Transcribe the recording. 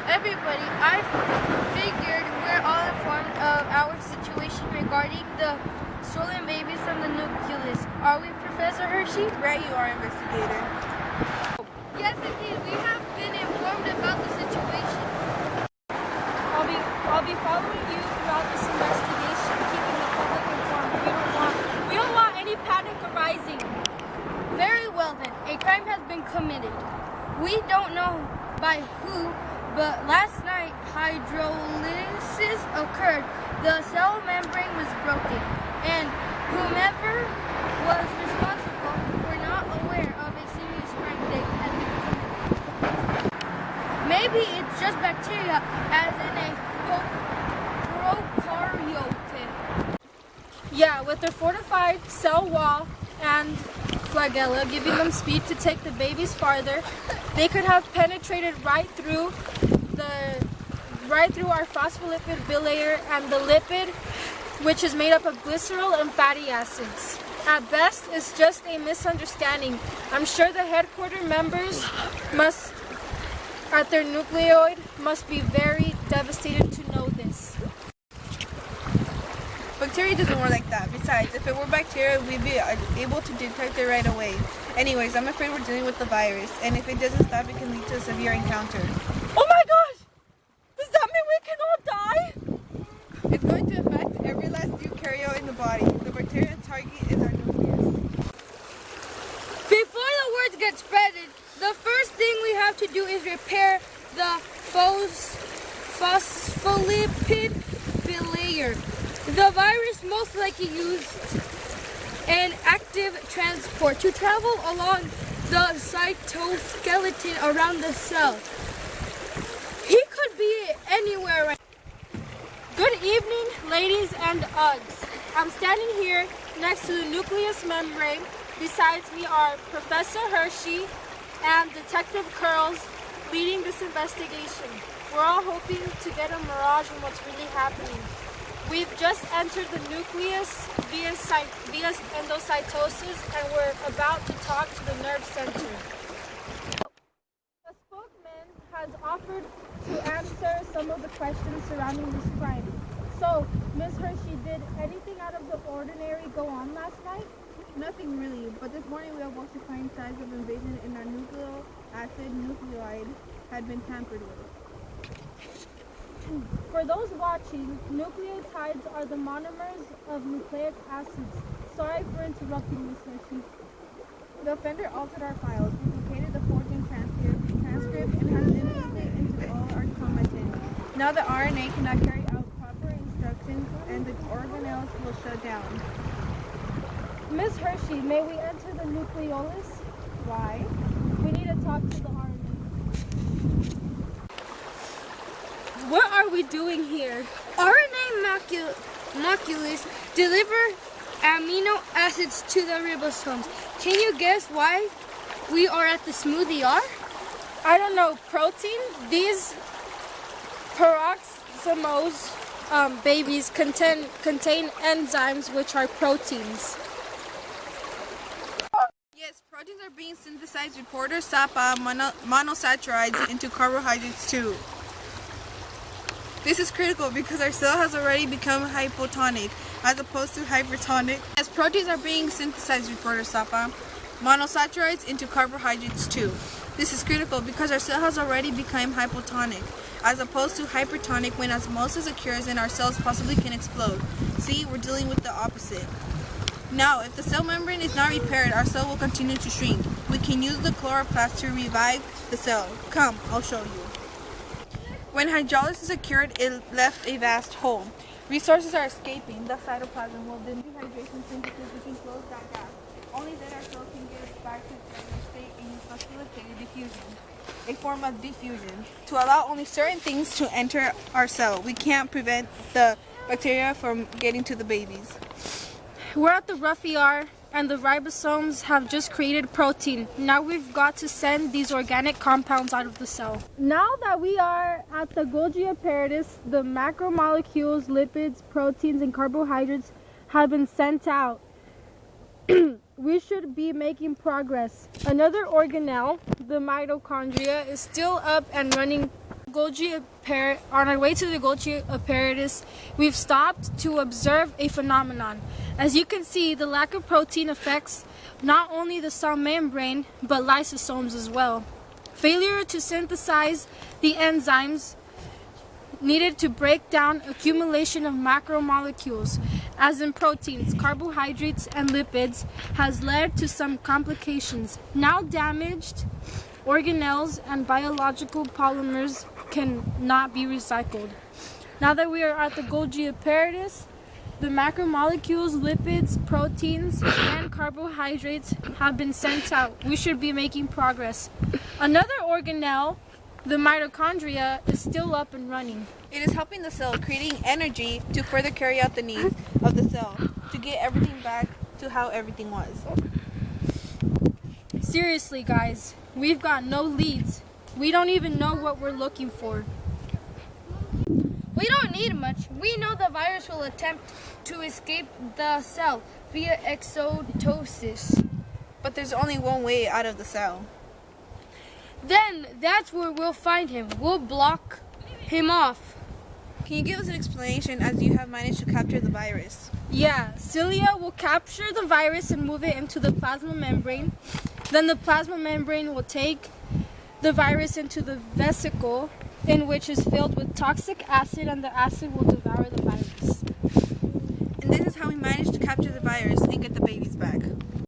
everybody. I figured we're all informed of our situation regarding the stolen babies from the nucleus. Are we, Professor Hershey? Right, you are, investigator. Yes, indeed. We have been informed about the situation. I'll be following you throughout this investigation, keeping the public informed. We don't want any panic arising. Very well then. A crime has been committed. We don't know by who, but last night hydrolysis occurred. The cell membrane was broken, and whomever was responsible were not aware of a serious crime that had been committed. Maybe it's just bacteria, as in a prokaryote. Yeah, with their fortified cell wall and flagella giving them speed to take the babies farther, they could have penetrated right through our phospholipid bilayer and the lipid, which is made up of glycerol and fatty acids. At best, it's just a misunderstanding. I'm sure the headquarters members at their nucleoid must be very devastated to know this. Bacteria doesn't work like that. Besides, if it were bacteria, we'd be able to detect it right away. Anyways, I'm afraid we're dealing with the virus, and if it doesn't stop, it can lead to a severe encounter. Oh my gosh! Does that mean we can all die? It's going to affect every last eukaryote in the body. The bacteria target is our nucleus. Before the words get spreaded, the first thing we have to do is repair the phospholipid bilayer. The virus most likely used an active transport to travel along the cytoskeleton around the cell. He could be anywhere right now. Good evening, ladies and uds. I'm standing here next to the nucleus membrane. Besides me are Professor Hershey and Detective Curls leading this investigation. We're all hoping to get a mirage on what's really happening. We've just entered the nucleus via endocytosis, and we're about to talk to the nerve center. The spokesman has offered to answer some of the questions surrounding this crime. So, Ms. Hershey, did anything out of the ordinary go on last night? Nothing really, but this morning we awoke to find signs of invasion in our nucleic acid nucleide had been tampered with. For those watching, nucleotides are the monomers of nucleic acids. Sorry for interrupting, Ms. Hershey. The offender altered our files, duplicated the forging transcript, and has introduced it into all our chromatin. Now the RNA cannot carry out proper instructions, and the organelles will shut down. Ms. Hershey, may we enter the nucleolus? Why? We need to talk to the RNA. What are we doing here? RNA molecules deliver amino acids to the ribosomes. Can you guess why we are at the smoothie R? I don't know, protein? These peroxisomose babies contain enzymes which are proteins. Yes, proteins are being synthesized with porter SAPA monosaccharides into carbohydrates too. This is critical because our cell has already become hypotonic as opposed to hypertonic. As proteins are being synthesized with porter SAPA monosaccharides into carbohydrates too. This is critical because our cell has already become hypotonic as opposed to hypertonic when osmosis occurs and our cells possibly can explode. See, we're dealing with the opposite. Now, if the cell membrane is not repaired, our cell will continue to shrink. We can use the chloroplast to revive the cell. Come, I'll show you. When hydrolysis occurred, it left a vast hole. Resources are escaping. The cytoplasm will then dehydration synthesis, we can close that gap. Only then our cell can get back to its regular state and use facilitated diffusion, a form of diffusion, to allow only certain things to enter our cell. We can't prevent the bacteria from getting to the babies. We're at the rough ER, and the ribosomes have just created protein. Now we've got to send these organic compounds out of the cell. Now that we are at the Golgi apparatus, the macromolecules, lipids, proteins, and carbohydrates have been sent out. We should be making progress. Another organelle, the mitochondria, is still up and running On our way to the Golgi apparatus, we've stopped to observe a phenomenon. As you can see, the lack of protein affects not only the cell membrane, but lysosomes as well. Failure to synthesize the enzymes needed to break down accumulation of macromolecules, as in proteins, carbohydrates, and lipids, has led to some complications. Now damaged organelles and biological polymers cannot be recycled. Now that we are at the Golgi apparatus, the macromolecules, lipids, proteins, and carbohydrates have been sent out. We should be making progress. Another organelle, the mitochondria, is still up and running. It is helping the cell, creating energy to further carry out the needs of the cell, to get everything back to how everything was. Seriously, guys, we've got no leads. We don't even know what we're looking for. We don't need much. We know the virus will attempt to escape the cell via exotosis. But there's only one way out of the cell. Then that's where we'll find him. We'll block him off. Can you give us an explanation as you have managed to capture the virus? Yeah, Celia will capture the virus and move it into the plasma membrane. Then the plasma membrane will take the virus into the vesicle, in which is filled with toxic acid, and the acid will devour the virus. And this is how we managed to capture the virus and get the babies back.